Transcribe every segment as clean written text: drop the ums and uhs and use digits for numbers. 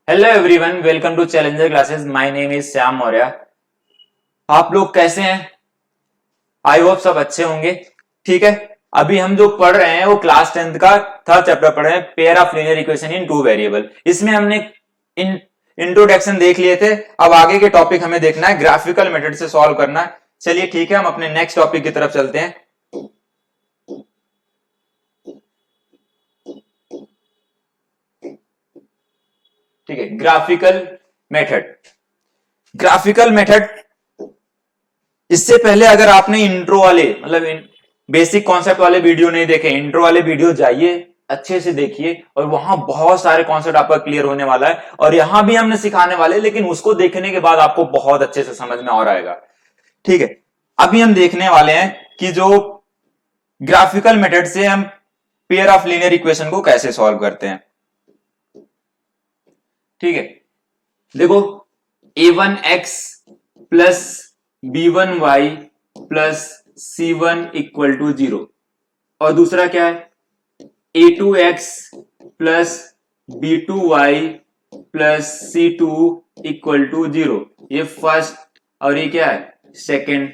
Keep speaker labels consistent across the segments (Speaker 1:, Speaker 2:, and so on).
Speaker 1: Hello everyone, welcome to Challenger Classes. My name is Shyam Maurya. आप लोग कैसे हैं? आई होप सब अच्छे होंगे। ठीक है, अभी हम जो पढ़ रहे हैं वो क्लास 10th का थर्ड चैप्टर पढ़ रहे हैं, pair of linear equation in two variable. इसमें हमने इंट्रोडक्शन देख लिए थे। अब आगे के टॉपिक हमें देखना है, ग्राफिकल मेथड से सॉल्व करना है। चलिए ठीक है, हम अपने नेक्स्ट टॉपिक की तरफ चलते हैं। ठीक है, ग्राफिकल मेथड। ग्राफिकल मेथड, इससे पहले अगर आपने इंट्रो वाले मतलब बेसिक कॉन्सेप्ट वाले वीडियो नहीं देखे, इंट्रो वाले वीडियो जाइए, अच्छे से देखिए, और वहां बहुत सारे कॉन्सेप्ट आपका क्लियर होने वाला है। और यहां भी हमने सिखाने वाले, लेकिन उसको देखने के बाद आपको बहुत अच्छे से समझ में और आएगा। ठीक है, अभी हम देखने वाले हैं कि जो ग्राफिकल मेथड से हम पेयर ऑफ लीनियर इक्वेशन को कैसे सॉल्व करते हैं। ठीक है, देखो, a1x plus b1y plus c1 equal to 0, और दूसरा क्या है, a2x plus b2y plus c2 equal to 0। ये फर्स्ट और ये क्या है, सेकंड।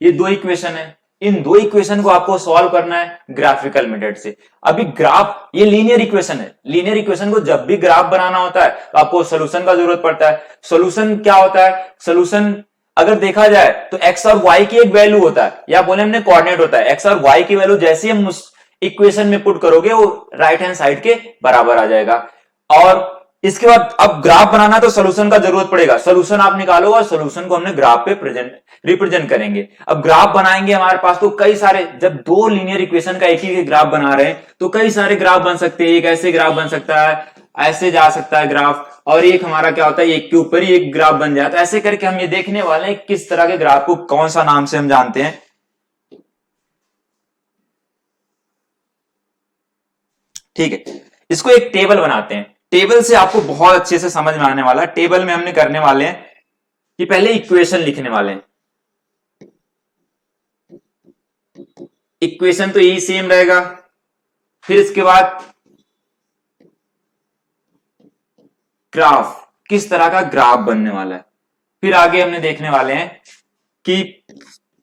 Speaker 1: ये दो इक्वेशन है, इन दो इक्वेशन को आपको सॉल्व करना है ग्राफिकल मेथड से। अभी ग्राफ, ये लीनियर इक्वेशन है, लीनियर इक्वेशन को जब भी ग्राफ बनाना होता है तो आपको सोल्यूशन का जरूरत पड़ता है। सोल्यूशन क्या होता है, सोल्यूशन अगर देखा जाए तो एक्स और वाई की एक वैल्यू होता है, या बोले हमने कोऑर्डिनेट होता है। एक्स और वाई की वैल्यू जैसे हम उस इक्वेशन में पुट करोगे वो राइट हैंड साइड के बराबर आ जाएगा। और इसके बाद अब ग्राफ बनाना तो सोल्यूशन का जरूरत पड़ेगा। सोल्यूशन आप निकालो और सोल्यूशन को हमने ग्राफ पे रिप्रेजेंट करेंगे। अब ग्राफ बनाएंगे, हमारे पास तो कई सारे, जब दो लीनियर इक्वेशन का एक ही ग्राफ बना रहे हैं तो कई सारे ग्राफ बन सकते हैं। एक ऐसे ग्राफ बन सकता है, ऐसे जा सकता है ग्राफ, और एक हमारा क्या होता है, एक के ऊपर ही एक ग्राफ बन जाता है। ऐसे करके हम ये देखने वाले हैं किस तरह के ग्राफ को कौन सा नाम से हम जानते हैं। ठीक है, इसको एक टेबल बनाते हैं। टेबल से आपको बहुत अच्छे से समझ में आने वाला है। टेबल में हमने करने वाले हैं कि पहले इक्वेशन लिखने वाले हैं। इक्वेशन तो यही सेम रहेगा, फिर इसके बाद ग्राफ, किस तरह का ग्राफ बनने वाला है। फिर आगे हमने देखने वाले हैं कि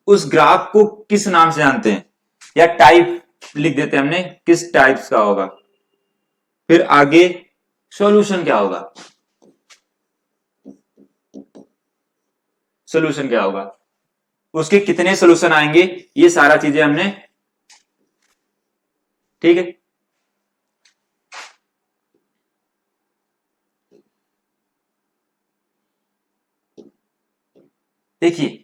Speaker 1: उस ग्राफ को किस नाम से जानते हैं, या टाइप लिख देते हैं हमने, किस टाइप्स का होगा। फिर आगे सॉल्यूशन क्या होगा, सॉल्यूशन क्या होगा, उसके कितने सॉल्यूशन आएंगे, ये सारा चीजें हमने। ठीक है, देखिए,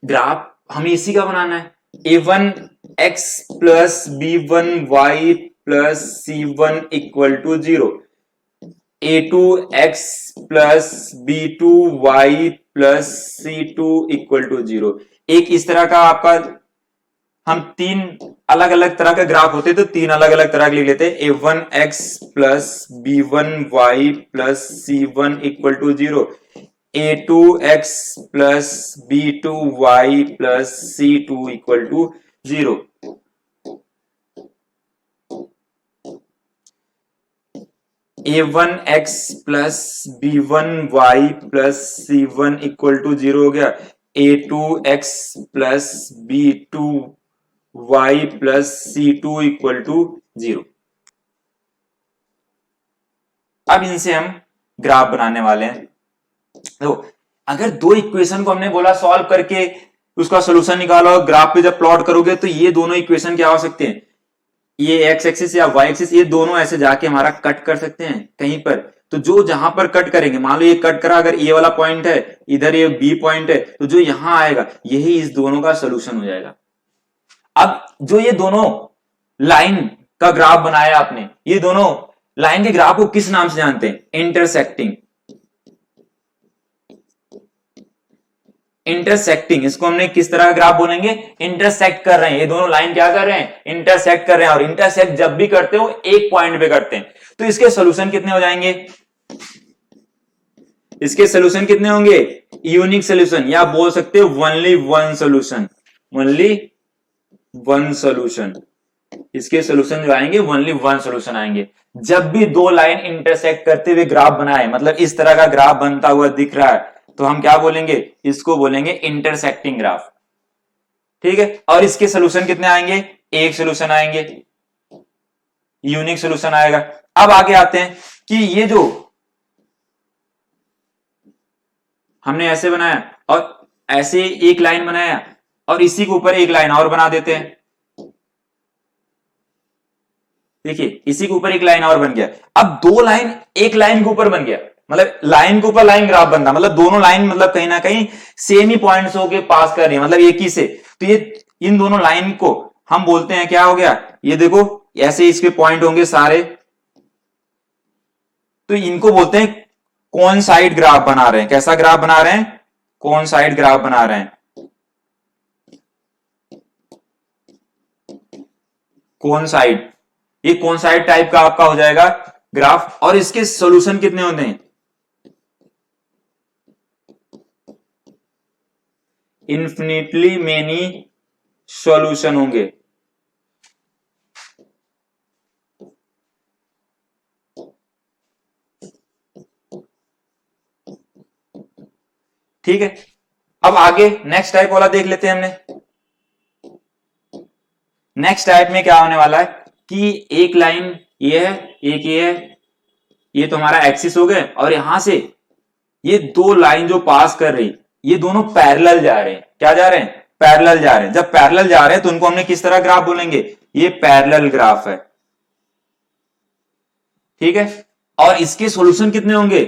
Speaker 1: ग्राफ हमें इसी का बनाना है। a1x plus b1y plus c1 equal to 0, a2x plus b2y plus c2 equal to 0। एक इस तरह का आपका, हम तीन अलग अलग तरह के ग्राफ होते तो तीन अलग अलग तरह के लिख लेते हैं। a1x plus b1y plus c1 equal to 0, a2x plus b2y plus c2 equal to 0। a1x plus b1y plus c1 equal to 0 हो गया। a2x plus b2y plus c2 equal to 0। अब इनसे हम ग्राफ बनाने वाले हैं। तो अगर दो इक्वेशन को हमने बोला सॉल्व करके उसका सॉल्यूशन निकालो, ग्राफ पे जब प्लॉट करोगे तो ये दोनों इक्वेशन क्या हो सकते हैं, ये एक्स एक्सिस या वाई एक्सिस, ये दोनों ऐसे जाके हमारा कट कर सकते हैं कहीं पर। तो जो जहां पर कट करेंगे, मान लो ये कट करा, अगर ए वाला पॉइंट है, इधर ये बी पॉइंट है, तो जो यहां आएगा यही इस दोनों का सोल्यूशन हो जाएगा। अब जो ये दोनों लाइन का ग्राफ बनाया आपने, ये दोनों लाइन के ग्राफ को किस नाम से जानते हैं, इंटरसेक्टिंग। इंटरसेक्टिंग, इसको हमने किस तरह का ग्राफ बोलेंगे, इंटरसेक्ट कर रहे हैं। ये दोनों लाइन क्या कर रहे हैं, इंटरसेक्ट कर रहे हैं। और इंटरसेक्ट जब भी करते हो एक पॉइंट पे करते हैं, तो इसके सोल्यूशन कितने हो जाएंगे, इसके सोल्यूशन कितने होंगे, यूनिक सोल्यूशन, या बोल सकते हो only one solution, only one solution. इसके सोल्यूशन जो आएंगे ओनली वन सोल्यूशन आएंगे। जब भी दो लाइन इंटरसेक्ट करते हुए ग्राफ बनाए, मतलब इस तरह का ग्राफ बनता हुआ दिख रहा है, तो हम क्या बोलेंगे, इसको बोलेंगे इंटरसेक्टिंग ग्राफ। ठीक है, और इसके सोल्यूशन कितने आएंगे, एक सोल्यूशन आएंगे, यूनिक सोल्यूशन आएगा। अब आगे आते हैं कि ये जो हमने ऐसे बनाया और ऐसे एक लाइन बनाया और इसी के ऊपर एक लाइन और बना देते हैं। देखिए इसी के ऊपर एक लाइन और बन गया। अब दो लाइन एक लाइन के ऊपर बन गया, मतलब लाइन के ऊपर लाइन ग्राफ बन रहा, मतलब दोनों लाइन मतलब कहीं ना कहीं सेम ही पॉइंट्स होके पास कर रही है, मतलब एक ही से। तो ये इन दोनों लाइन को हम बोलते हैं, क्या हो गया, ये देखो ऐसे इसके पॉइंट होंगे सारे, तो इनको बोलते हैं कौन साइड ग्राफ बना रहे हैं। कैसा ग्राफ बना रहे हैं, कौन साइड ग्राफ बना रहे हैं, कौन साइड, ये कौन साइड टाइप का आपका हो जाएगा ग्राफ। और इसके सॉल्यूशन कितने होते हैं, इन्फिनिटली मेनी सॉल्यूशन होंगे। ठीक है, अब आगे नेक्स्ट टाइप वाला देख लेते हैं हमने। नेक्स्ट टाइप में क्या होने वाला है कि एक लाइन ये है, एक ये है, ये तुम्हारा एक्सिस हो गए, और यहां से ये दो लाइन जो पास कर रही, ये दोनों पैरेलल जा रहे हैं। क्या जा रहे हैं, पैरेलल जा रहे हैं। जब पैरेलल जा रहे हैं तो उनको हमने किस तरह ग्राफ बोलेंगे, ये पैरेलल ग्राफ है। ठीक है, और इसके सॉल्यूशन कितने होंगे,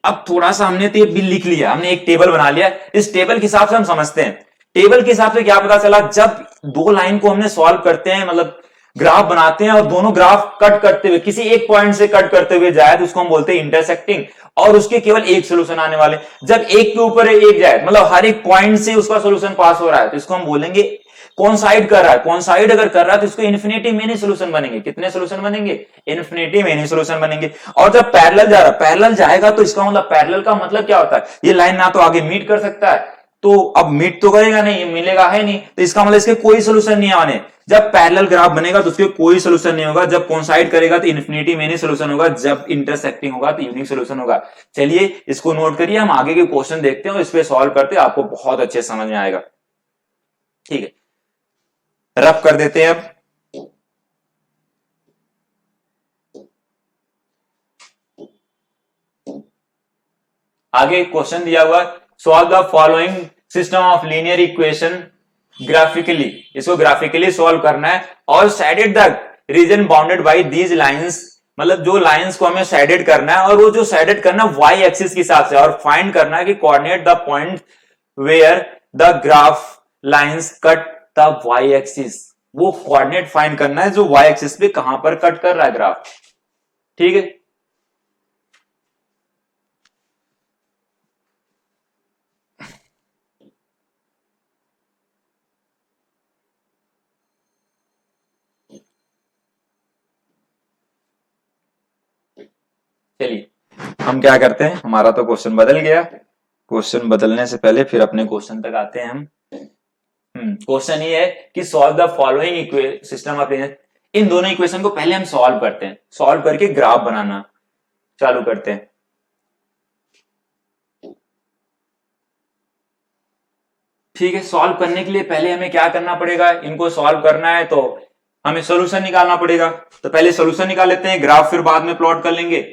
Speaker 1: अब थोड़ा सा हमने तो ये लिख लिया, हमने एक टेबल बना लिया, इस टेबल के हिसाब से हम समझते हैं। टेबल के हिसाब से क्या पता चला, जब दो लाइन को हमने सॉल्व करते हैं, मतलब ग्राफ बनाते हैं और दोनों ग्राफ कट करते हुए किसी एक पॉइंट से कट करते हुए जाए तो उसको हम बोलते हैं इंटरसेक्टिंग, और उसके केवल एक सोल्यूशन आने वाले। जब एक के ऊपर एक जाए, मतलब हर एक पॉइंट से उसका सोल्यूशन पास हो रहा है, तो इसको हम बोलेंगे कौन साइड कर रहा है। कौन साइड अगर कर रहा है तो इसको इन्फिनिटी मेनी सोल्यूशन बनेंगे। कितने सोल्यूशन बनेंगे, इन्फिनिटी मेनी सोल्यूशन बनेंगे। और जब पैरेलल जा रहा है, पैरेलल जाएगा तो इसका मतलब, पैरेलल का मतलब क्या होता है, ये लाइन ना तो आगे मीट कर सकता है, तो अब मीट तो करेगा नहीं, ये मिलेगा है नहीं, तो इसका मतलब इसके कोई सोल्यूशन नहीं आने। जब पैरेलल ग्राफ बनेगा तो उसके कोई सोल्यूशन नहीं होगा। जब कोइंसाइड करेगा तो इन्फिनिटी मेनी सोल्यूशन होगा। जब इंटरसेक्टिंग होगा तो यूनिक सोल्यूशन होगा। चलिए इसको नोट करिए, हम आगे के क्वेश्चन देखते हैं और इस पे सॉल्व करते हैं, आपको बहुत अच्छे समझ में आएगा। ठीक है, रफ कर देते हैं अब। आगे क्वेश्चन दिया हुआ, solve the following system of linear equation graphically. इसको ग्राफिकली सॉल्व करना है और sided the region bounded by these lines, मतलब जो लाइंस को हमें साइडेड करना है, और वो जो साइडेड करना है वाई एक्सिस के हिसाब से, और फाइंड करना है कि coordinate the point where the graph lines cut the y axis. वो कोऑर्डिनेट फाइंड करना है जो वाई एक्सिस पे कहां पर कट कर रहा है ग्राफ। ठीक है, चलिए हम क्या करते हैं, हमारा तो क्वेश्चन बदल गया। क्वेश्चन बदलने से पहले फिर अपने क्वेश्चन तक आते हैं हम। क्वेश्चन ये है कि solve the following system of linear. इन दोनों इक्वेशन को पहले हम सॉल्व करते हैं, सॉल्व करके ग्राफ बनाना चालू करते हैं। ठीक है, सॉल्व करने के लिए पहले हमें क्या करना पड़ेगा, इनको सॉल्व करना है तो हमें सोल्यूशन निकालना पड़ेगा। तो पहले सोल्यूशन निकाल लेते हैं, ग्राफ फिर बाद में प्लॉट कर लेंगे।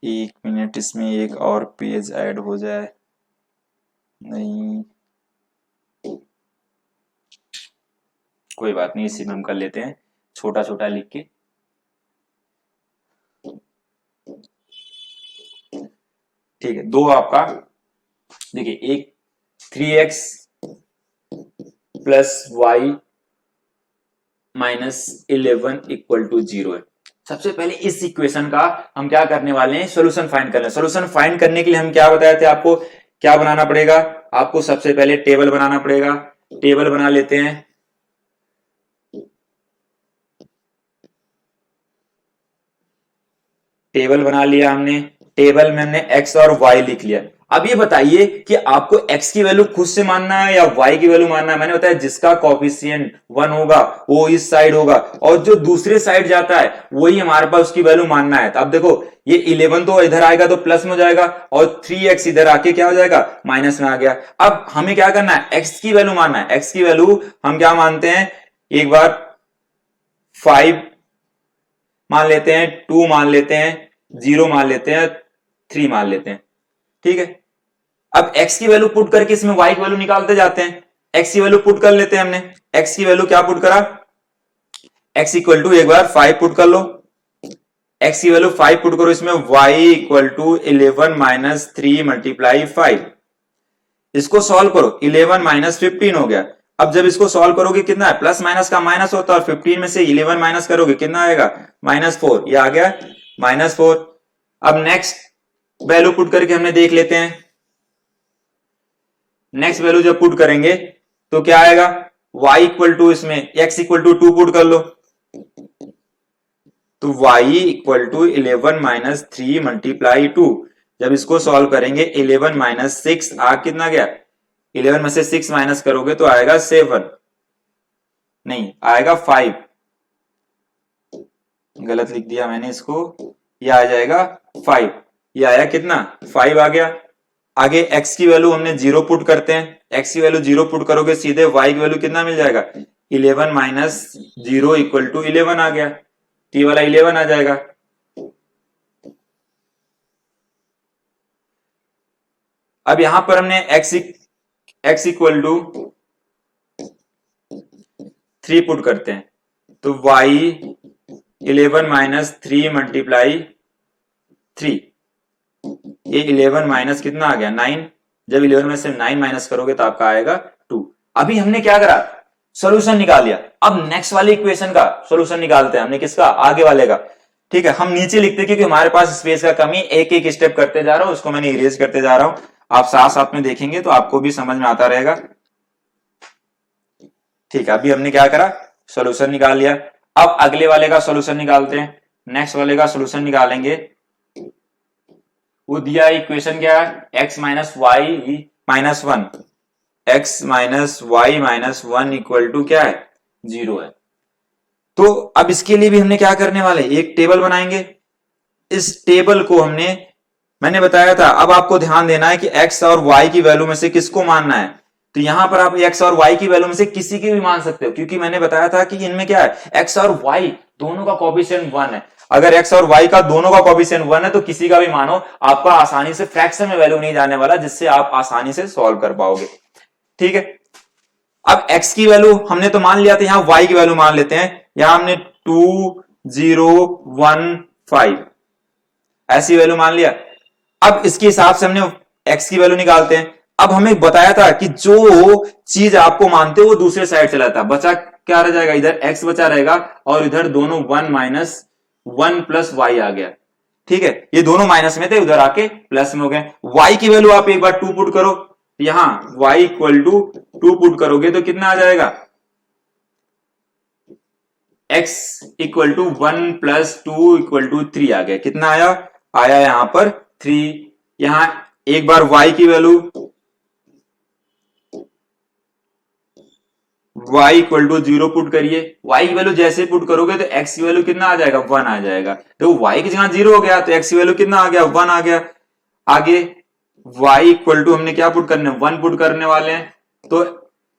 Speaker 1: एक मिनट, इसमें एक और पेज ऐड हो जाए, नहीं कोई बात नहीं, इसी में हम कर लेते हैं छोटा छोटा लिख के। ठीक है, दो आपका देखिए, एक 3x plus y minus 11 equal to 0 है। सबसे पहले इस इक्वेशन का हम क्या करने वाले हैं, सोल्यूशन फाइंड करना है। सोल्यूशन फाइंड करने के लिए हम क्या बताए थे आपको, क्या बनाना पड़ेगा, आपको सबसे पहले टेबल बनाना पड़ेगा। टेबल बना लेते हैं। टेबल बना लिया हमने, टेबल में हमने x और y लिख लिया। अब ये बताइए कि आपको x की वैल्यू खुद से मानना है या y की वैल्यू मानना है। मैंने बताया जिसका कॉफिशिएंट 1 होगा वो इस साइड होगा और जो दूसरे साइड जाता है वही हमारे पास उसकी वैल्यू मानना है। तो अब देखो ये 11 तो इधर आएगा तो प्लस में हो जाएगा और 3x इधर आके क्या हो जाएगा, माइनस में आ गया। अब हमें क्या करना है, x की वैल्यू मानना है। x की वैल्यू हम क्या मानते हैं, एक बार 5 मान लेते हैं, 2 मान लेते हैं, 0 मान लेते हैं, 3 मान लेते हैं। ठीक है, अब x की वैल्यू पुट करके इसमें y की वैल्यू निकालते जाते हैं। x की वैल्यू पुट कर लेते हैं हमने। x की वैल्यू क्या पुट करा, x इक्वल टू एक बार 5 पुट कर लो, x की वैल्यू 5 पुट करो इसमें, y equal to 11 minus 3 multiply 5। इसको सॉल्व करो, 11 माइनस 15 हो गया। अब जब इसको सॉल्व करोगे कितना है, प्लस माइनस का माइनस होता है और 15 में से 11 माइनस करोगे कितना आएगा, -4। ये आ गया -4। अब नेक्स्ट वैल्यू पुट करके हमने देख लेते हैं। नेक्स्ट वैल्यू जब पुट करेंगे तो क्या आएगा, y इक्वल टू इसमें x इक्वल टू 2 पुट कर लो, तो y equal to 11 minus 3 multiply 2। जब इसको सॉल्व करेंगे 11 माइनस 6 आ कितना गया, 11 में से 6 माइनस करोगे तो आएगा 7, नहीं आएगा 5, गलत लिख दिया मैंने इसको, ये आ जाएगा 5। ये आया कितना, 5 आ गया। आगे x की वैल्यू हमने 0 पुट करते हैं, x की वैल्यू 0 पुट करोगे सीधे y की वैल्यू कितना मिल जाएगा, 11 माइनस 0 इक्वल टू 11 आ गया, t वाला 11 आ जाएगा। अब यहां पर हमने x इक्वल टू 3 पुट करते हैं, तो y 11 माइनस 3 मल्टीप्लाई 3, ये 11 माइनस कितना आ गया 9। जब 11 में से 9 माइनस करोगे तो आपका आएगा 2। अभी हमने क्या करा, सॉल्यूशन निकाल लिया। अब नेक्स्ट वाले इक्वेशन का सॉल्यूशन निकालते हैं हमने, किसका, आगे वाले का। ठीक है, हम नीचे लिखते हैं क्योंकि हमारे पास स्पेस का कमी, एक एक स्टेप करते जा रहा हूं, उसको मैंने इरेज करते जा रहा हूं। आप साथ साथ में देखेंगे तो आपको भी समझ में आता रहेगा। ठीक है, अभी हमने क्या करा, सॉल्यूशन निकाल लिया। अब अगले वाले का सॉल्यूशन निकालते हैं। नेक्स्ट वाले का सॉल्यूशन निकालेंगे, वो दिया इक्वेशन क्या है, x minus y minus 1, x minus y minus 1 equal to क्या है, 0 है। तो अब इसके लिए भी हमने क्या करने वाले, एक टेबल बनाएंगे। इस टेबल को मैंने बताया था, अब आपको ध्यान देना है कि x और y की वैल्यू में से किसको मानना है। तो यहां पर आप x और y की वैल्यू में से किसी की भी मान सकते हो, क्योंकि मैंने बताया था कि इनमें क्या है, x और y दोनों का कोएफिशिएंट 1 है। अगर x और y का दोनों का कोएफिशिएंट 1 है तो किसी का भी मानो, आपका आसानी से फ्रैक्शन में वैल्यू नहीं जाने वाला, जिससे आप आसानी से सॉल्व कर पाओगे। ठीक है, अब x की वैल्यू हमने तो मान लिया था, यहां y की वैल्यू मान लेते हैं। यहां हमने 2 0 1 5 ऐसी वैल्यू मान लिया। अब इसके हिसाब से हमने x की वैल्यू निकालते हैं। अब हमें बताया था कि जो चीज आपको मानते हो वो दूसरे साइड चला जाता, बचा क्या रह जाएगा, इधर x बचा रहेगा और इधर दोनों 1 माइनस 1 प्लस y आ गया। ठीक है, ये दोनों माइनस में थे, उधर आके प्लस में हो गए। y की वैल्यू आप एक बार 2 पुट करो, यहां y इक्वल टू 2 पुट करोगे तो कितना आ जाएगा, x equal to 1 plus 2 equal to 3 आ गया। कितना आया, आया यहां पर 3। यहां एक बार y की value y equal to 0 put करिए, y की वैल्यू जैसे पुट करोगे तो x की वैल्यू कितना आ जाएगा, 1 आ जाएगा। तो y की जगह 0 हो गया तो x की वैल्यू कितना आ गया, 1 आ गया। आगे y इक्वल टू हमने क्या पुट करने, 1 पुट करने वाले हैं, तो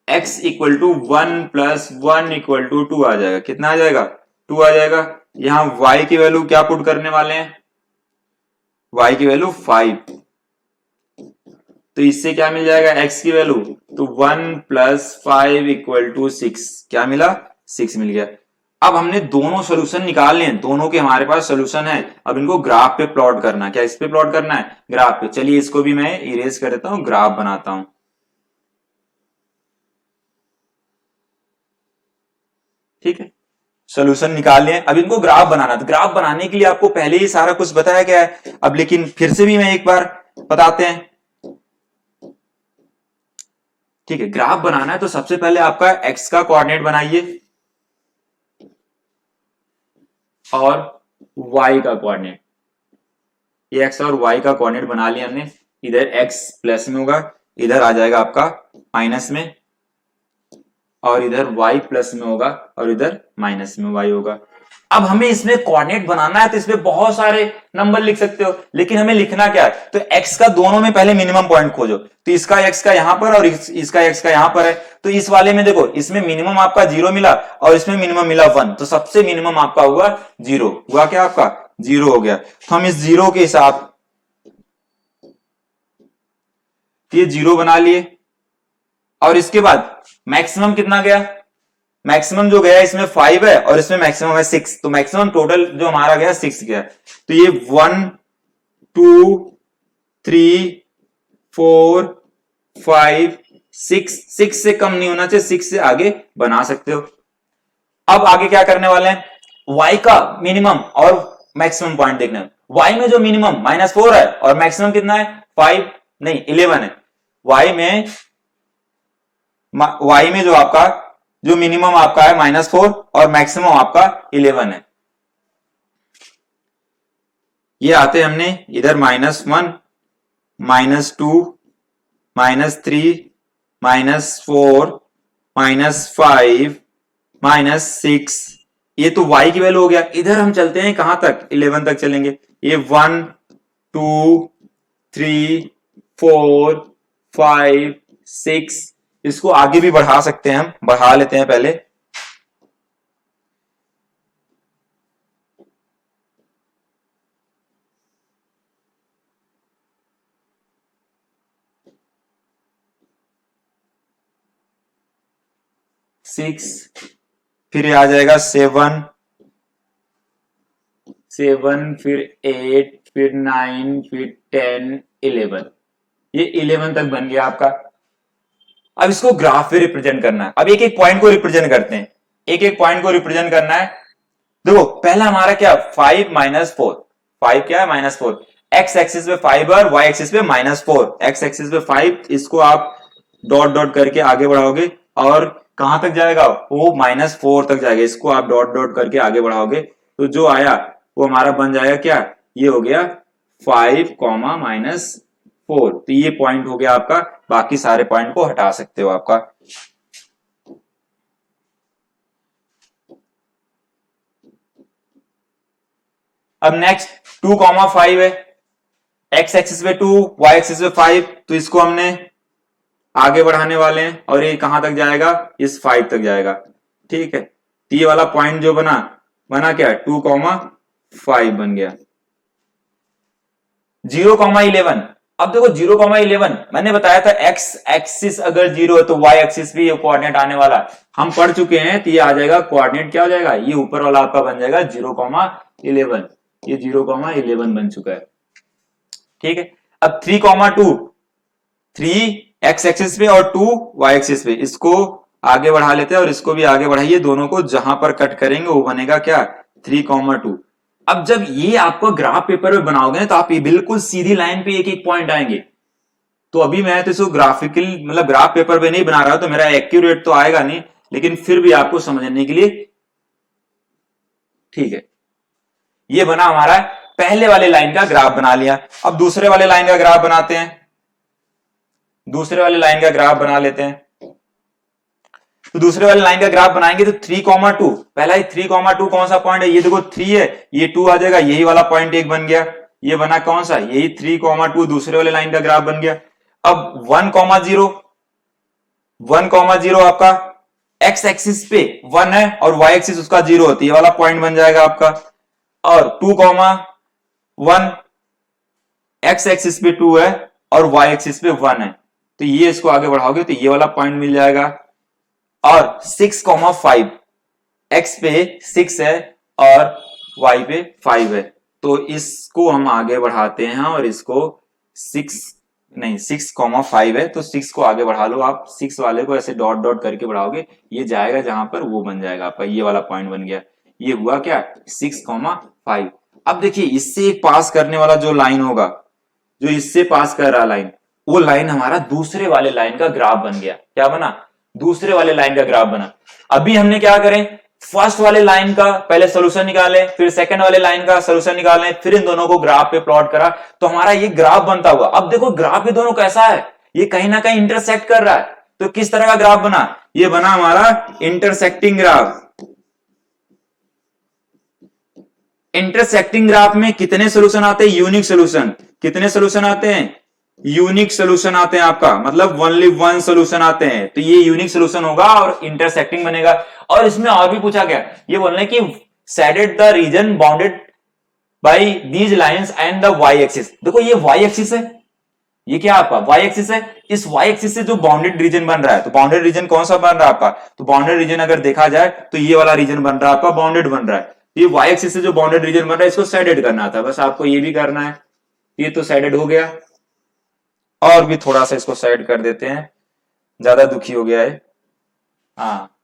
Speaker 1: x equal to 1 plus 1 equal to 2 आ जाएगा। कितना आ जाएगा, 2 आ जाएगा। यहां y की वैल्यू क्या पुट करने वाले हैं, y की वैल्यू 5, तो इससे क्या मिल जाएगा, x की वैल्यू, तो 1 प्लस 5 इक्वल टू 6, क्या मिला, 6 मिल गया। अब हमने दोनों सोल्यूशन निकाल लिए, दोनों के हमारे पास सोल्यूशन है। अब इनको ग्राफ पे प्लॉट करना है, क्या इस पे प्लॉट करना है, ग्राफ पे। चलिए इसको भी मैं इरेज कर देता हूं, ग्राफ बनाता हूं। ठीक है, सोल्यूशन निकाल लिए, अब इनको ग्राफ बनाना। तो ग्राफ बनाने के लिए आपको पहले ही सारा कुछ बताया गया है, अब लेकिन फिर से भी मैं एक बार बताते हैं। ठीक है, ग्राफ बनाना है तो सबसे पहले आपका x का कोऑर्डिनेट बनाइए और y का कोऑर्डिनेट। ये x और y का कोऑर्डिनेट बना लिया हमने। इधर x प्लस में होगा, इधर आ जाएगा आपका माइनस में, और इधर y प्लस में होगा और इधर माइनस में y होगा। अब हमें इसमें कोऑर्डिनेट बनाना है तो इसमें बहुत सारे नंबर लिख सकते हो, लेकिन हमें लिखना क्या है, तो x का दोनों में पहले मिनिमम पॉइंट खोजो। तो इसका x का यहां पर और इसका x का यहां पर है, तो इस वाले में देखो इसमें मिनिमम आपका 0 मिला और इसमें मिनिमम मिला 1, तो सबसे मिनिमम आपका हुआ 0, हुआ क्या आपका 0 हो गया। तो हम इस 0 के हिसाब ये 0 बना लिए, और इसके बाद मैक्सिमम कितना गया, मैक्सिमम जो गया इसमें 5 है और इसमें मैक्सिमम है 6, तो मैक्सिमम टोटल जो हमारा गया 6 गया। तो ये 1 2 3 4 5 6 से कम नहीं होना चाहिए, 6 से आगे बना सकते हो। अब आगे क्या करने वाले हैं, y का मिनिमम और मैक्सिमम पॉइंट देखना है। y में जो मिनिमम -4 है और मैक्सिमम कितना है 5 नहीं 11 है। y में जो आपका जो मिनिमम आपका है -4 और मैक्सिमम आपका 11 है। ये आते हमने इधर -1 -2 -3 -4 -5 -6, ये तो y की वैल्यू हो गया। इधर हम चलते हैं कहां तक, 11 तक चलेंगे। ये 1 2 3 4 5 6, इसको आगे भी बढ़ा सकते हैं, हम बढ़ा लेते हैं पहले। सिक्स, फिर ये आ जाएगा 7 फिर 8 फिर 9 फिर 10 11, ये 11 तक बन गया आपका। अब इसको ग्राफ पे रिप्रेजेंट करना है। अब एक एक पॉइंट को रिप्रेजेंट करते हैं, एक एक पॉइंट को रिप्रेजेंट करना है। देखो पहला हमारा क्या 5 -4, 5 क्या है -4, एक्स एक्सिस पे 5 और वाई एक्सिस पे -4, एक्स एक्सिस पे 5, इसको आप डॉट डॉट करके आगे बढ़ाओगे और कहां तक जाएगा वो -4 तक जाएगा, इसको आप डॉट डॉट करके आगे बढ़ाओगे तो जो आया वो हमारा बन जाएगा क्या, ये हो गया 5, -4, तो ये पॉइंट हो गया आपका। बाकी सारे पॉइंट को हटा सकते हो आपका। अब नेक्स्ट 2,5 है, एक्स एक्सिस पे 2 वाई एक्सिस पे 5, तो इसको हमने आगे बढ़ाने वाले हैं और ये कहां तक जाएगा, इस 5 तक जाएगा। ठीक है, तो ये वाला पॉइंट जो बना क्या 2,5 बन गया। 0,11, अब देखो 0,11 मैंने बताया था एक्स एक्सिस अगर 0 है तो वाई एक्सिस भी कोऑर्डिनेट आने वाला है, हम पढ़ चुके हैं। तो ये आ जाएगा कोऑर्डिनेट क्या हो जाएगा, ये ऊपर वाला आपका बन जाएगा 0,11, ये 0,11 बन चुका है। ठीक है, अब 3,2, 3 एक्स एक्सिस पे और 2 वाई एक्सिस पे, इसको आगे बढ़ा लेते हैं और इसको भी आगे बढ़ाइए, दोनों को जहां पर कट करेंगे वो बनेगा क्या 3,2। अब जब ये आपको ग्राफ पेपर में बनाओगे तो आप ये बिल्कुल सीधी लाइन पे एक एक पॉइंट आएंगे। तो अभी मैं तो इसको ग्राफिकल मतलब ग्राफ पेपर पे नहीं बना रहा हूं, तो मेरा एक्यूरेट तो आएगा नहीं, लेकिन फिर भी आपको समझने के लिए ठीक है। ये बना हमारा पहले वाले लाइन का ग्राफ बना लिया। अब दूसरे वाले लाइन का ग्राफ बनाते हैं, दूसरे वाले लाइन का ग्राफ बना लेते हैं। तो दूसरे वाले लाइन का ग्राफ बनाएंगे तो 3,2, पहला ही 3,2 कौन सा पॉइंट है, ये देखो 3 है, ये 2 आ जाएगा, यही वाला पॉइंट एक बन गया। ये बना कौन सा, यही 3,2 दूसरे वाले लाइन का ग्राफ बन गया। अब 1,0, 1,0 आपका एक्स एक्सिस पे 1 है और वाई एक्सिस उसका 0 होती है, ये वाला पॉइंट बन जाएगा आपका। और 2,1 एक्स एक्सिस पे 2 है और वाई एक्सिस पे 1 है, तो ये इसको आगे बढ़ाओगे तो ये वाला पॉइंट मिल जाएगा। और 6,5 एक्स पे 6 है और वाई पे 5 है, तो इसको हम आगे बढ़ाते हैं और इसको 6,5 है तो 6 को आगे बढ़ा लो आप, 6 वाले को ऐसे डॉट डॉट करके बढ़ाओगे, ये जाएगा जहां पर वो बन जाएगा आपका, ये वाला पॉइंट बन गया। ये हुआ क्या 6,5। अब देखिए इससे एक पास करने वाला जो लाइन होगा, जो इससे पास कर रहा लाइन, वो लाइन हमारा दूसरे वाले लाइन का ग्राफ बन गया। क्या बना, दूसरे वाले लाइन का ग्राफ बना। अभी हमने क्या करें, फर्स्ट वाले लाइन का पहले सोल्यूशन निकालें, फिर सेकंड वाले लाइन का सोल्यूशन निकालें, फिर इन दोनों को ग्राफ पे प्लॉट करा तो हमारा ये ग्राफ बनता हुआ। अब देखो ग्राफ ये दोनों कैसा है, ये कहीं ना कहीं इंटरसेक्ट कर रहा है। तो किस तरह का ग्राफ बना, ये बना हमारा इंटरसेक्टिंग ग्राफ। इंटरसेक्टिंग ग्राफ में कितने सोल्यूशन आते हैं, यूनिक सोल्यूशन। कितने सोल्यूशन आते हैं, यूनिक सोल्यूशन आते हैं आपका, मतलब ओनली वन सोल्यूशन आते हैं। तो ये यूनिक सोल्यूशन होगा और इंटरसेक्टिंग बनेगा। और इसमें और भी पूछा गया, ये बोलने की shaded the region bounded by these lines and the y axis. देखो ये वाई एक्सिस है, ये क्या आपका वाई एक्सिस है। इस वाई एक्सिस से जो बाउंडेड रीजन बन रहा है, तो बाउंडेड रीजन कौन सा बन रहा है आपका, तो बाउंडेड रीजन अगर देखा जाए तो ये वाला रीजन बन रहा है आपका, बाउंडेड बन रहा है। ये वाई एक्सिस से जो बाउंडेड रीजन बन रहा है इसको शेडेड करना था, बस आपको ये भी करना है। ये तो शेडेड हो गया, और भी थोड़ा सा इसको साइड कर देते हैं, ज्यादा दुखी हो गया है। हाँ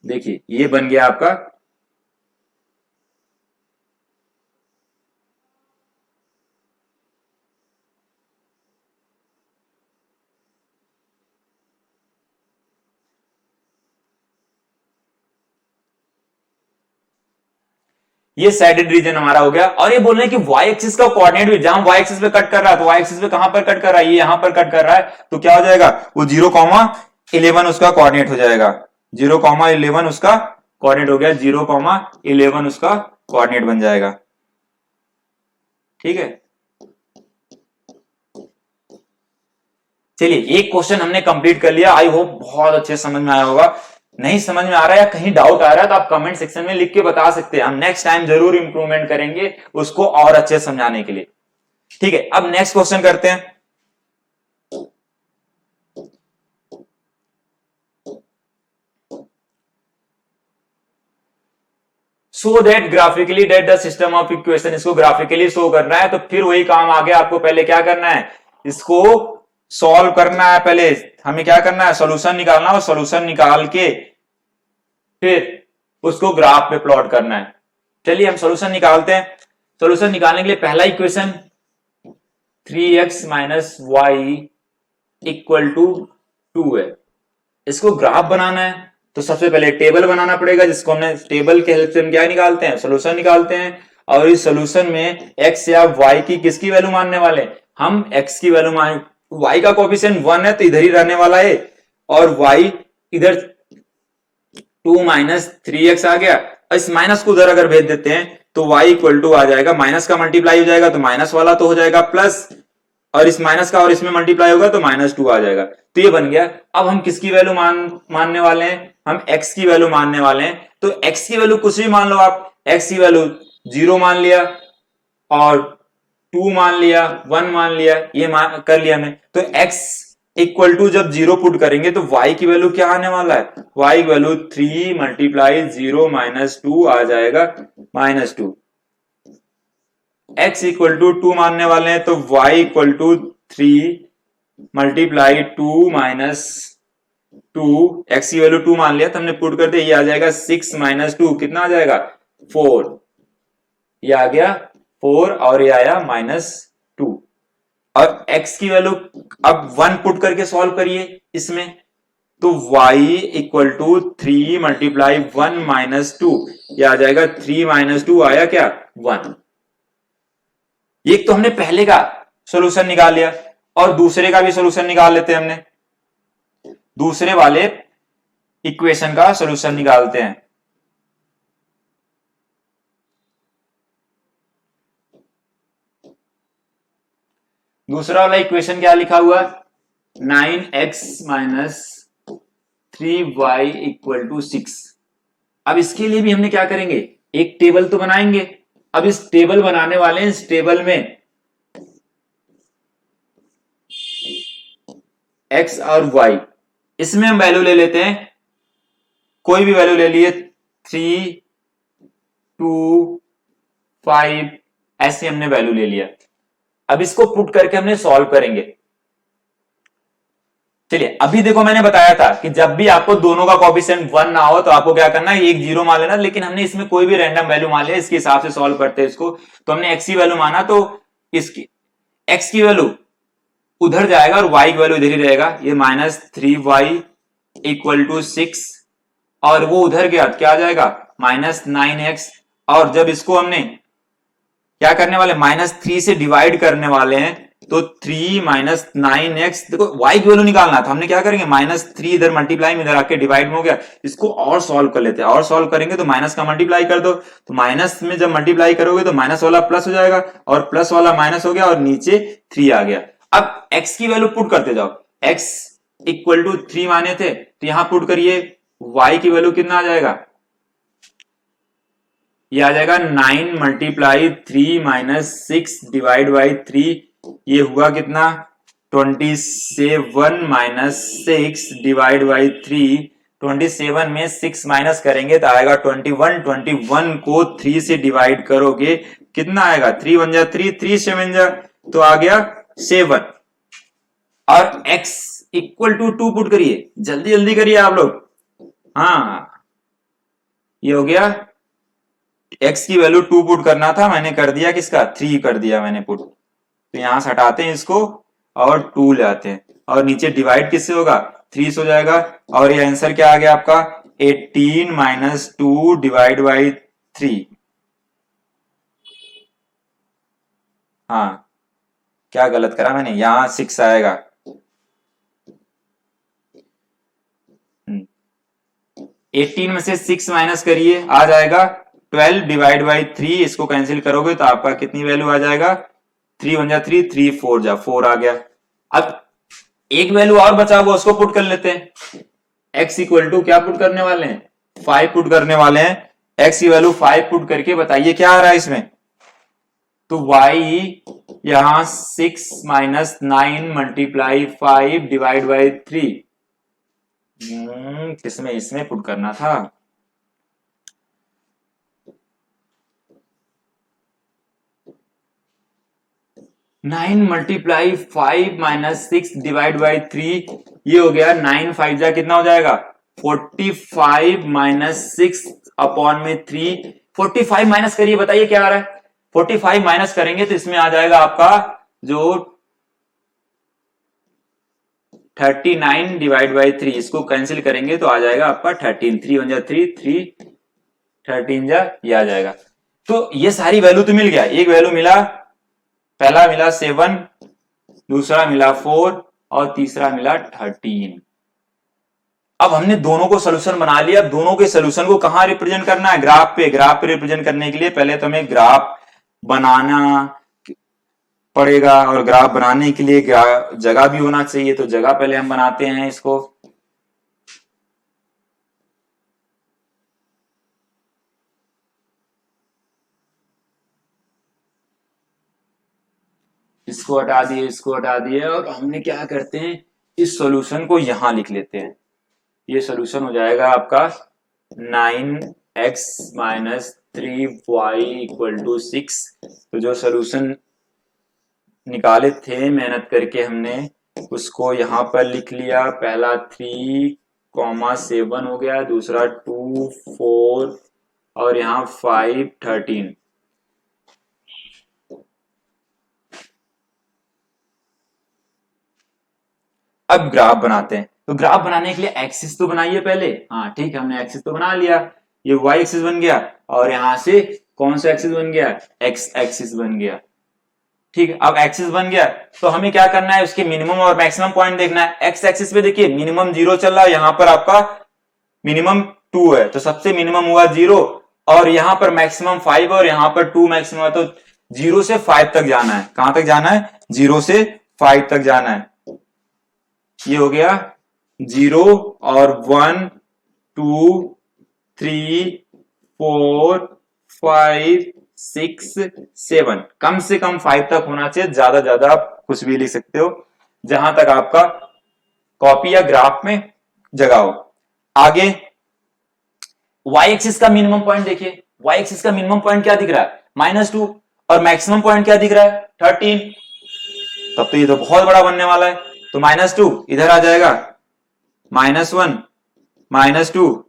Speaker 1: देखिए ये बन गया आपका, ये साइडेड रीजन हमारा हो गया। और ये बोल रहे हैं कि वाई एक्सिस का कोऑर्डिनेट भी, जहां वाई एक्सिस पे कट कर रहा है तो वाई एक्सिस पे कहां पर कट कर रहा है, ये यहां पर कट कर रहा है, तो क्या हो जाएगा, वो 0,11 उसका कोऑर्डिनेट हो जाएगा। 0,11 उसका कोऑर्डिनेट हो गया, 0,11 उसका कोऑर्डिनेट बन जाएगा। ठीक है, चलिए एक क्वेश्चन हमने कंप्लीट कर लिया। आई होप बहुत अच्छे समझ में आया होगा। नहीं समझ में आ रहा है या कहीं डाउट आ रहा है तो आप कमेंट सेक्शन में लिख के बता सकते हैं, हम नेक्स्ट टाइम जरूर इंप्रूवमेंट करेंगे उसको और अच्छे समझाने के लिए। ठीक है, अब नेक्स्ट क्वेश्चन करते हैं। So that graphically date the system of equation, इसको ग्राफिकली शो करना है। तो फिर वही काम आ गया, आपको पहले क्या करना है, इसको सॉल्व करना है। पहले हमें क्या करना है, सॉल्यूशन निकालना, और सॉल्यूशन निकाल के फिर उसको ग्राफ पे प्लॉट करना है। चलिए हम सॉल्यूशन निकालते हैं। सॉल्यूशन निकालने के लिए पहला equation 3x minus y equal to 2 है, इसको ग्राफ बनाना है। तो सबसे पहले टेबल बनाना पड़ेगा, जिसको हमने टेबल के हेल्प से हम क्या निकालते हैं, सॉल्यूशन निकालते हैं। और इस सॉल्यूशन में x या y की किसकी वैल्यू मानने वाले हैं, हम x की वैल्यू मान, y का कोएफिशिएंट 1 है तो इधर ही रहने वाला है, और y इधर 2 माइनस 3x आ गया। इस माइनस को उधर अगर भेज देते हैं तो y इक्वल टू आ जाएगा, माइनस का मल्टीप्लाई हो जाएगा तो माइनस वाला तो हो जाएगा प्लस, और इस माइनस का और इसमें मल्टीप्लाई होगा तो -2 आ जाएगा। तो ये बन गया। अब हम किसकी वैल्यू मानने वाले हैं, हम x की वैल्यू मानने वाले हैं। तो x की वैल्यू कुछ भी मान लो आप, x की वैल्यू 0 मान लिया और 2 मान लिया, 1 मान लिया, ये कर लिया हमने। तो x इक्वल टू जब 0 पुट करेंगे तो y की वैल्यू क्या आने वाला है, y की वैल्यू 3 मल्टीप्लाई 0 माइनस 2 आ जाएगा -2। x इक्वल टू 2 मानने वाले हैं तो y equal to 3 multiply 2 minus 2, x की वैल्यू 2 मान लिया तो हमने पुट कर दिया, ये आ जाएगा 6 माइनस 2 कितना आ जाएगा 4, ये आ गया 4 और ये आया -2। और x की वैल्यू अब 1 पुट करके सॉल्व करिए इसमें, तो y equal to 3 multiply 1 minus 2, ये आ जाएगा 3 माइनस 2 आया क्या 1। एक तो हमने पहले का सॉल्यूशन निकाल लिया, और दूसरे का भी सॉल्यूशन निकाल लेते हैं। हमने दूसरे वाले इक्वेशन का सॉल्यूशन निकालते हैं। दूसरा वाला इक्वेशन क्या लिखा हुआ, 9x minus 3y equal to 6। अब इसके लिए भी हमने क्या करेंगे, एक टेबल तो बनाएंगे। अब इस टेबल बनाने वाले हैं, इस टेबल में x और y, इसमें हम वैल्यू ले लेते हैं, कोई भी वैल्यू ले लिए, 3, 2, 5, ऐसे हमने वैल्यू ले लिया। अब इसको पुट करके हमने सॉल्व करेंगे। चलिए अभी देखो मैंने बताया था कि जब भी आपको दोनों का कोएफिशिएंट 1 ना हो तो आपको क्या करना है, एक 0 मान लेना। लेकिन हमने इसमें कोई भी रैंडम वैल्यू मान लिया, इसके हिसाब से सॉल्व करते हैं इसको। तो हमने x की वैल्यू माना तो इसकी x की वैल्यू उधर जाएगा और y की वैल्यू इधर ही रहेगा, ये -3y इक्वल टू 6 और वो उधर गया क्या आ जाएगा -9x। और जब इसको हमने क्या करने वाले -3 से डिवाइड करने वाले हैं तो 3 -9x, देखो y की वैल्यू निकालना था, हमने क्या करेंगे -3 इधर मल्टीप्लाई में इधर आके डिवाइड में हो गया, इसको और सॉल्व कर लेते हैं। और सॉल्व करेंगे तो माइनस का मल्टीप्लाई कर दो, तो माइनस में जब मल्टीप्लाई करोगे तो माइनस वाला प्लस हो जाएगा और प्लस वाला माइनस हो गया और नीचे 3 आ गया। अब x की वैल्यू पुट करते जाओ, x इक्वल टू 3 माने थे तो यहां पुट करिए, y की वैल्यू कितना आ जाएगा, ये आ जाएगा 9 मल्टीप्लाई 3 माइनस 6 डिवाइड बाई 3, ये हुआ कितना 27 माइनस 6 डिवाइड बाई 3। 27 में 6 माइनस करेंगे तो आएगा 21। 21 को 3 से डिवाइड करोगे कितना आएगा, 3 1 जा 3, 3 7 जा तो आ गया 7। और x इक्वल टू 2 पुट करिए, जल्दी जल्दी करिए आप लोग। हाँ ये हो गया, x की वैल्यू 2 पुट करना था, मैंने कर दिया किसका 3 कर दिया मैंने पुट, तो यहां से हटाते हैं इसको और 2 ले आते हैं और नीचे डिवाइड किससे होगा 3 से हो जाएगा। और ये आंसर क्या आ गया आपका 18 माइनस 2 डिवाइड बाई 3। हाँ क्या गलत करा मैंने, यहां 6 आएगा। 18 में से 6 माइनस करिए आ जाएगा 12 डिवाइड बाई 3, इसको कैंसिल करोगे तो आपका कितनी वैल्यू आ जाएगा 3 1 जा 3, 3 4 जा 4 आ गया। अब एक वैल्यू और बचा हुआ उसको पुट कर लेते हैं, x इक्वल टू क्या पुट करने वाले हैं 5 पुट करने वाले हैं। x की वैल्यू 5 पुट करके बताइए क्या आ रहा है इसमें, तो y यहां 6 माइनस 9 मल्टीप्लाई 5 डिवाइड बाई 3, किसमें इसमें पुट करना था। Nine multiply 5 minus 6 divide by 3, ये हो गया 9 5 जा कितना हो जाएगा 45 माइनस 6 अपॉन में 3। 45 माइनस करिए बताइए क्या आ रहा है, 45 माइनस करेंगे तो इसमें आ जाएगा आपका जो 39 डिवाइड बाई 3, इसको कैंसिल करेंगे तो आ जाएगा आपका 13। 3 1 जा 3, 3 13 जा ये आ जाएगा। तो ये सारी वैल्यू तो मिल गया, एक वैल्यू मिला, पहला मिला 7, दूसरा मिला 4 और तीसरा मिला 13। अब हमने दोनों को सोल्यूशन बना लिया। अब दोनों के सोल्यूशन को कहां रिप्रेजेंट करना है, ग्राफ पे। ग्राफ पे रिप्रेजेंट करने के लिए पहले तो हमें ग्राफ बनाना पड़ेगा और ग्राफ बनाने के लिए जगह भी होना चाहिए, तो जगह पहले हम बनाते हैं इसको। इसको हटा दिए, इसको हटा दिए और हमने क्या करते हैं इस सॉल्यूशन को यहां लिख लेते हैं। ये सॉल्यूशन हो जाएगा आपका 9x minus 3y equal to 6। तो जो सॉल्यूशन निकाले थे मेहनत करके हमने उसको यहां पर लिख लिया। पहला 3,7 हो गया, दूसरा 2 4 और यहाँ 5 13। अब ग्राफ बनाते हैं, तो ग्राफ बनाने के लिए एक्सिस तो बनाइए पहले। हाँ ठीक है, हमने एक्सिस तो बना लिया, ये y एक्सिस बन गया और यहां से कौन सा एक्सिस बन गया x एक्सिस बन गया। ठीक है, अब एक्सिस बन गया तो हमें क्या करना है उसके मिनिमम और मैक्सिमम पॉइंट देखना है। x एक्सिस पे देखिए मिनिमम 0 चल रहा है, यहां पर आपका मिनिमम 2 है तो सबसे मिनिमम हुआ 0 और यहां पर मैक्सिमम 5 और यहां पर 2 मैक्सिमम है, तो 0 से 5 तक जाना है। कहां तक जाना है 0 से 5 तक जाना है। ये हो गया 0 और 1 2 3 4 5 6 7, कम से कम 5 तक होना चाहिए, ज्यादा ज्यादा आप कुछ भी लिख सकते हो जहां तक आपका कॉपी या ग्राफ में जगह हो। आगे y एक्सिस का मिनिमम पॉइंट देखिए, y एक्सिस का मिनिमम पॉइंट क्या दिख रहा है -2 और मैक्सिमम पॉइंट क्या दिख रहा है 13। तब तो ये तो बहुत बड़ा बनने वाला है, तो -2 इधर आ जाएगा, -1 -2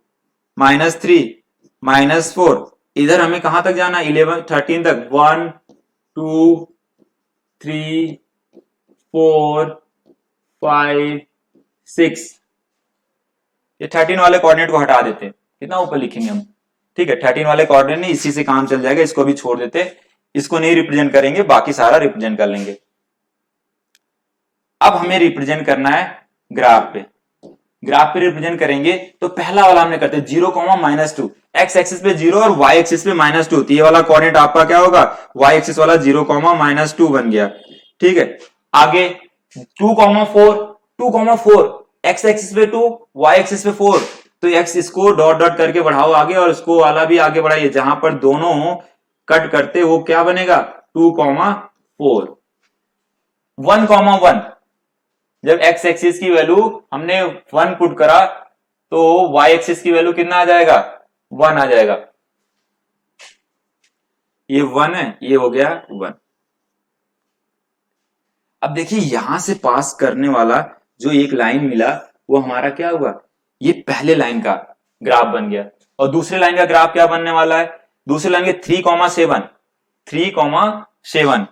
Speaker 1: -3 -4, इधर हमें कहां तक जाना 11 13 तक, 1 2 3 4 5 6। ये 13 वाले कोऑर्डिनेट को हटा देते हैं, कितना ऊपर लिखेंगे हम, ठीक है 13 वाले कोऑर्डिनेट नहीं, इसी से काम चल जाएगा, इसको भी छोड़ देते, इसको नहीं रिप्रेजेंट करेंगे, बाकी सारा रिप्रेजेंट कर लेंगे। अब हमें रिप्रेजेंट करना है ग्राफ पे, ग्राफ पे रिप्रेजेंट करेंगे तो पहला वाला हमने करते हैं 0, एक्स एक्सिस पे 0 और वाई एक्सिस पे -2, तो ये वाला कोऑर्डिनेट आपका क्या होगा, वाई एक्सिस वाला 0, बन गया, ठीक है। आगे 2,4 एक्स एक्सिस पे 2, वाई एक्सिस पे 4, तो एक्स इसको डॉट डॉट करके बढ़ाओ आगे और इसको वाला भी आगे बढ़ाइए, जहां पर दोनों कट करते वो क्या बनेगा 2,4, 1,1, जब एक्स एक्सिस की वैल्यू हमने 1 पुट करा तो वाई एक्सिस की वैल्यू कितना आ जाएगा 1 आ जाएगा, ये 1 है, ये हो गया 1। अब देखिए यहां से पास करने वाला जो एक लाइन मिला वो हमारा क्या हुआ, ये पहले लाइन का ग्राफ बन गया, और दूसरे लाइन का ग्राफ क्या बनने वाला है, दूसरे लाइन के 3,7, 3,7,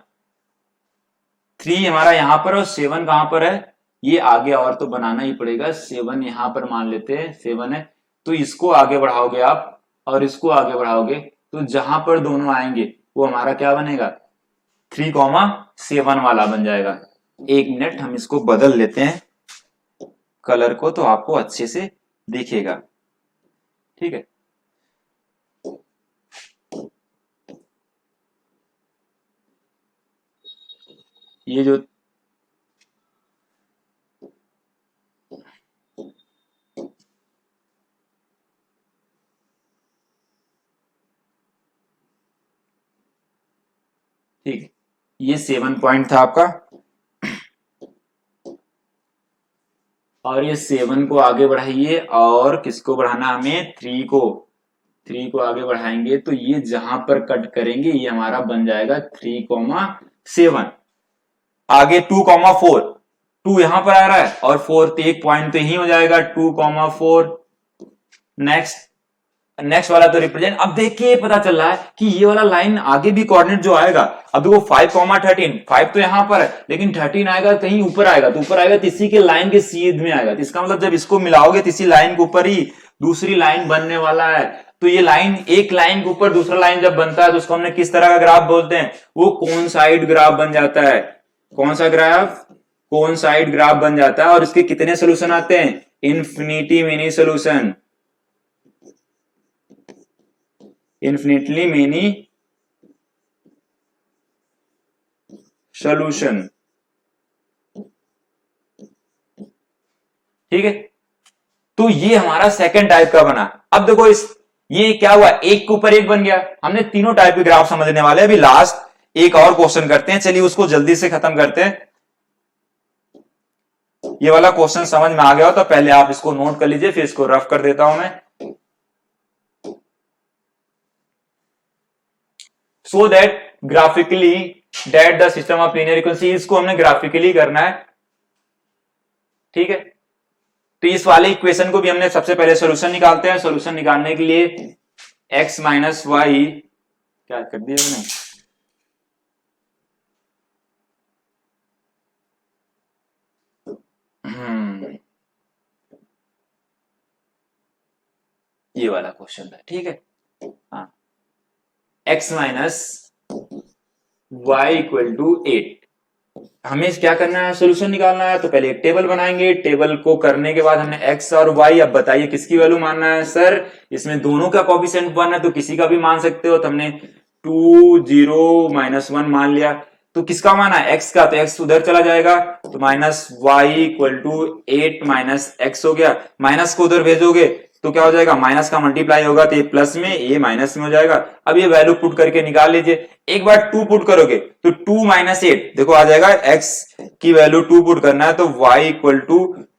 Speaker 1: 3 हमारा यहां पर और 7 कहां पर है, ये आगे और तो बनाना ही पड़ेगा, 7 यहां पर मान लेते हैं 7 है, तो इसको आगे बढ़ाओगे आप और इसको आगे बढ़ाओगे तो जहां पर दोनों आएंगे वो हमारा क्या बनेगा 3,7 वाला बन जाएगा। एक मिनट हम इसको बदल लेते हैं कलर को तो आपको अच्छे से दिखेगा, ठीक है। ये जो ठीक है, ये 7 पॉइंट था आपका, और ये 7 को आगे बढ़ाइए और किसको बढ़ाना हमें 3 को, 3 को आगे बढ़ाएंगे तो ये जहां पर कट करेंगे ये हमारा बन जाएगा 3,7। आगे 2,4, 2 यहां पर आ रहा है और 4 तो एक पॉइंट तो यही हो जाएगा 2,4। नेक्स्ट नेक्स्ट वाला तो रिप्रेजेंट, अब देखिए पता चल रहा है कि ये वाला लाइन आगे भी कोऑर्डिनेट जो आएगा, अब देखो 5,13, 5 तो यहां पर है लेकिन 13 आएगा कहीं ऊपर आएगा, तो ऊपर आएगा तो इसी के लाइन के सीध में आएगा, तो इसका मतलब जब इसको मिलाओगे तो इसी लाइन के ऊपर ही दूसरी लाइन बनने वाला है। तो ये लाइन, एक लाइन के ऊपर दूसरा लाइन जब बनता है तो उसको हमने किस तरह का ग्राफ बोलते हैं, वो कोइंसाइड ग्राफ बन जाता है। कौन सा ग्राफ, कोइंसाइड ग्राफ बन जाता है। और इसके कितने सोल्यूशन आते हैं, infinity many solution, infinitely many solution, ठीक है। तो ये हमारा सेकंड टाइप का बना। अब देखो इस, ये क्या हुआ, एक के ऊपर एक बन गया। हमने तीनों टाइप के ग्राफ समझने वाले हैं। अभी लास्ट एक और क्वेश्चन करते हैं, चलिए उसको जल्दी से खत्म करते हैं। ये वाला क्वेश्चन समझ में आ गया हो तो पहले आप इसको नोट कर लीजिए, फिर इसको रफ कर देता हूं मैं। So that graphically date the system of linear equation, इसको हमने ग्राफिकली करना है, ठीक है। तो इस वाले इक्वेशन को भी हमने सबसे पहले सॉल्यूशन निकालते हैं। सॉल्यूशन निकालने के लिए x माइनस वाई, क्या कर दिया मैंने, ये वाला क्वेश्चन था, ठीक है। हाँ, x minus y equal to 8, हमें क्या करना है, सोल्यूशन निकालना है। तो पहले एक टेबल बनाएंगे, टेबल को करने के बाद हमने x और y, अब बताइए किसकी वैल्यू मानना है। सर इसमें दोनों का कोएफिशिएंट 1 है तो किसी का भी मान सकते हो, तो हमने 2 0 -1 मान लिया। तो किसका माना है, x का, तो x उधर चला जाएगा, तो minus y equal to 8 minus x हो गया। माइनस को उधर भेजोगे तो क्या हो जाएगा, माइनस का मल्टीप्लाई होगा तो ये प्लस में, ये माइनस में हो जाएगा। अब ये वैल्यू पुट करके निकाल लीजिए। एक बार 2 पुट करोगे तो 2 माइनस 8 देखो आ जाएगा, x की वैल्यू 2 पुट करना है तो y इक्वल टू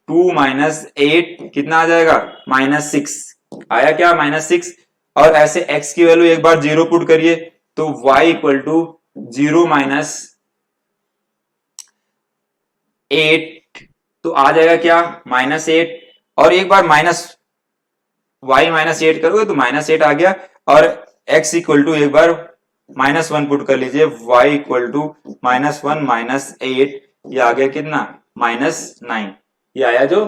Speaker 1: 2 माइनस 8 कितना आ जाएगा, -6 आया क्या, -6। और ऐसे x की वैल्यू एक बार 0 पुट करिए तो y इक्वल टू 0 माइनस 8 तो आ जाएगा क्या, -8। और एक बार y -8 करोगे तो -8 आ गया। और x इक्वल टू एक बार -1 पुट कर लीजिए, y इक्वल टू -1 -8, ये आ गया कितना, -9, ये आया जो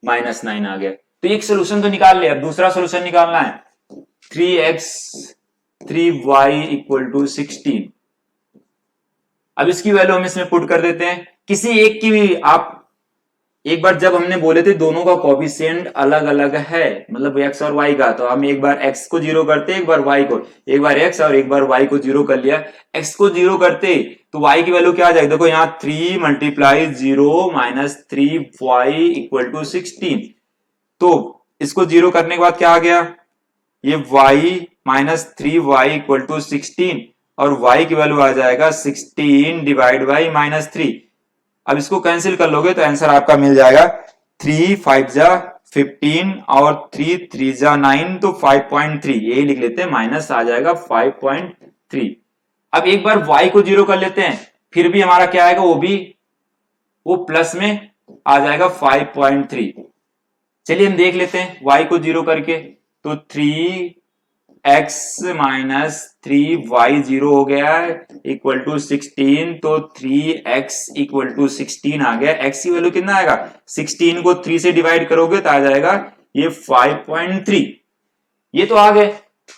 Speaker 1: -9 आ गया। तो एक सोल्यूशन तो निकाल लिया, अब दूसरा सोल्यूशन निकालना है। 3x 3y equal to 16। अब इसकी वैल्यू हम इसमें पुट कर देते हैं। किसी एक की भी आप, एक बार जब हमने बोले थे दोनों का कोफिशिएंट अलग अलग है, मतलब x और y का, तो हम एक बार x को जीरो करते, एक बार y को, एक बार x और एक बार y को जीरो कर लिया। x को जीरो करते तो y की वैल्यू क्या आ जाएगी, देखो यहाँ 3 multiply 0 minus 3y equal to 16। तो इसको जीरो करने के बाद क्या आ गया, ये y minus 3y equal to 16 और y की वैल्यू आ जाएगा 16 डिवाइड बाई माइनस 3। अब इसको कैंसिल कर लोगे तो आंसर आपका मिल जाएगा 3 5 जा 15 और 3 3 जा 9, तो 5.3 यही लिख लेते हैं, माइनस आ जाएगा 5.3। अब एक बार y को जीरो कर लेते हैं, फिर भी हमारा क्या आएगा, वो प्लस में आ जाएगा 5.3। चलिए हम देख लेते हैं y को जीरो करके, तो 3x माइनस 3y जीरो हो गया इक्वल टू 16, तो 3x इक्वल टू 16 आ गया। x की वैल्यू कितना आएगा, 16 को 3 से डिवाइड करोगे तो आ जाएगा ये 5.3। ये तो आ गए।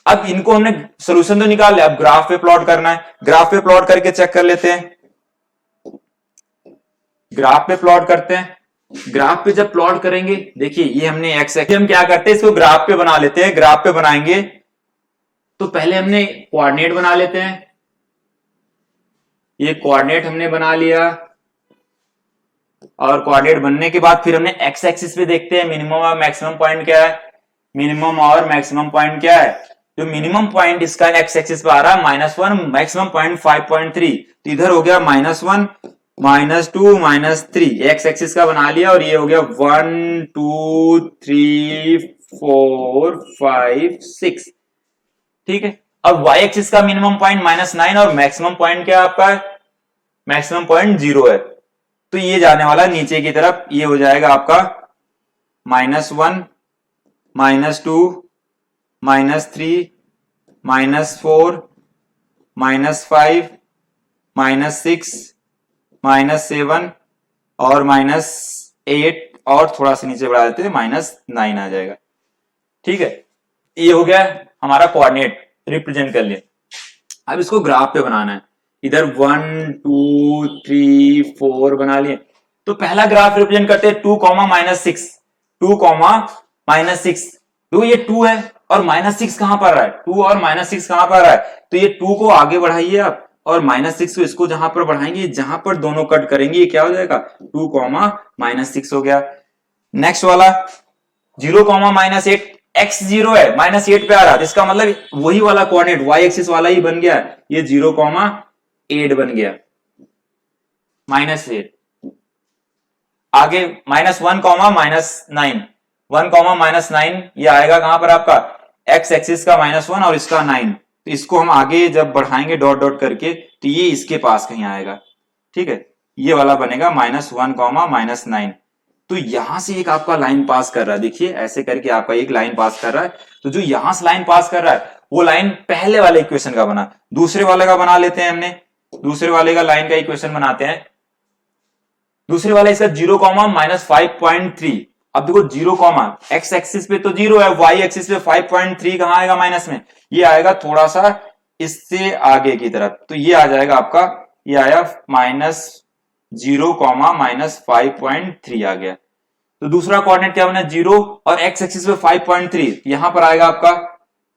Speaker 1: अब इनको हमने सोल्यूशन तो निकाल लिया, अब ग्राफ पे प्लॉट करना है। ग्राफ पे प्लॉट करके चेक कर लेते हैं, ग्राफ पे प्लॉट करते हैं। ग्राफ पे जब प्लॉट करेंगे, देखिए ये हमने एक्स एक्सिस, हम क्या करते हैं इसको ग्राफ पे बना लेते हैं। ग्राफ पे बनाएंगे तो पहले हमने कोऑर्डिनेट बना लेते हैं, ये कोऑर्डिनेट हमने बना लिया, और कोऑर्डिनेट बनने के बाद फिर हमने एक्स एक्सिस पे देखते हैं मिनिमम और मैक्सिमम पॉइंट क्या है, मिनिमम और मैक्सिमम पॉइंट क्या है। जो मिनिमम पॉइंट इसका एक्स एक्सिस पे आ रहा है -1, मैक्सिमम पॉइंट 5.3, तो इधर हो गया -1 -2 -3, एक्स एक्सिस का बना लिया, और ये हो गया 1 2 3 4 5 6। ठीक है, अब y एक्सिस का मिनिमम पॉइंट -9 और मैक्सिमम पॉइंट क्या आपका, मैक्सिमम पॉइंट 0 है, तो ये जाने वाला नीचे की तरफ, ये हो जाएगा आपका -1 -2 -3 -4 -5 -6 -7 और -8, और थोड़ा सा नीचे बढ़ा देते हैं -9 आ जाएगा। ठीक है, ये हो गया हमारा कोऑर्डिनेट रिप्रेजेंट कर लिया। अब इसको ग्राफ पे बनाना है, इधर 1 2 3 4 बना लिए। तो पहला ग्राफ रिप्रेजेंट करते हैं 2, -6, 2, -6। तो ये 2 है और -6 कहां पर रहा है, 2 और -6 कहां पर रहा है, तो ये 2 को आगे बढ़ाइए आप, और -6 को इसको जहां पर बढ़ाएंगे, जहां पर दोनों कट करेंगे ये क्या हो जाएगा, 2, -6 हो गया। नेक्स्ट वाला 0, -8, x 0 है, -8 पे आ रहा है, इसका मतलब वही वाला कोऑर्डिनेट y एक्सिस वाला ही बन गया, ये 0, 8 बन गया, -8। आगे -1, -9, 1, -9 ये आएगा कहां पर आपका, x एक्सिस का -1 और इसका 9, तो इसको हम आगे जब बढ़ाएंगे डॉट डॉट करके, तो ये इसके पास कहीं आएगा। ठीक है, ये वाला बनेगा -1, -9। तो यहां से एक आपका लाइन पास कर रहा है, देखिए ऐसे करके आपका एक लाइन पास कर रहा है। तो जो यहां से लाइन पास कर रहा है वो लाइन पहले वाले इक्वेशन का बना, दूसरे वाले का बना लेते हैं हमने, दूसरे वाले का लाइन का इक्वेशन बनाते हैं। दूसरे वाले इसका 0, -5.3। अब देखो 0, एक्स एक्सिस पे तो 0 है, y एक्सिस पे 5.3 कहां आएगा माइनस में, ये आएगा थोड़ा सा इससे आगे की तरफ, तो ये आ जाएगा आपका, ये आया -0, -5.3 आ गया। तो दूसरा कोऑर्डिनेट क्या बना, 0 और x एक्सिस पे 5.3, यहां पर आएगा आपका,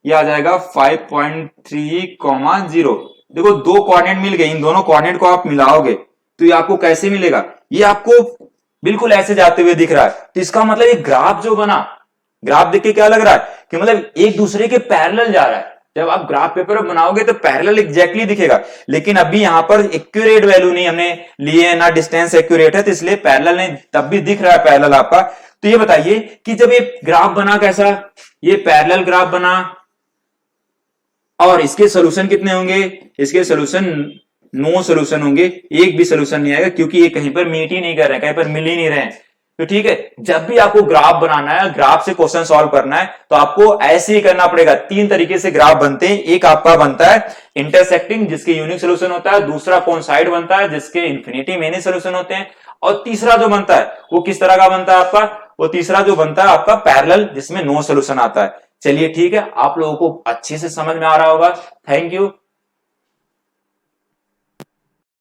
Speaker 1: ये आ जाएगा 5.3, 0। देखो दो कोऑर्डिनेट मिल गए, इन दोनों कोऑर्डिनेट को आप मिलाओगे तो ये आपको कैसे मिलेगा, ये आपको बिल्कुल ऐसे जाते हुए दिख रहा है। तो इसका मतलब ये ग्राफ जो बना, ग्राफ देख के क्या लग रहा है कि मतलब एक दूसरे के पैरेलल जा रहा है। जब आप ग्राफ पेपर बनाओगे तो पैरेलल एग्जैक्टली दिखेगा, लेकिन अभी यहां पर एक्यूरेट वैल्यू नहीं हमने लिए, ना डिस्टेंस एक्यूरेट है, तो इसलिए पैरेलल नहीं, तब भी दिख रहा है पैरेलल आपका। तो ये बताइए कि जब ये ग्राफ बना कैसा, ये पैरेलल ग्राफ बना, और इसके सोल्यूशन कितने होंगे, इसके सोल्यूशन नो सोल्यूशन होंगे, एक भी सोल्यूशन नहीं आएगा, क्योंकि ये कहीं पर मीट ही नहीं कर रहे हैं, कहीं पर मिल ही नहीं रहे हैं। तो ठीक है, जब भी आपको ग्राफ बनाना है, ग्राफ से क्वेश्चन सॉल्व करना है, तो आपको ऐसे ही करना पड़ेगा। तीन तरीके से ग्राफ बनते हैं, एक आपका बनता है इंटरसेक्टिंग जिसके यूनिक सोल्यूशन होता है, दूसरा कोइंसाइड बनता है जिसके इन्फिनिटी मेनी सोल्यूशन होते हैं, और तीसरा जो बनता है वो किस तरह का बनता है आपका, वो तीसरा जो बनता है आपका पैरेलल, जिसमें नो सोल्यूशन आता है। चलिए ठीक है, आप लोगों को अच्छे से समझ में आ रहा होगा। Thank you.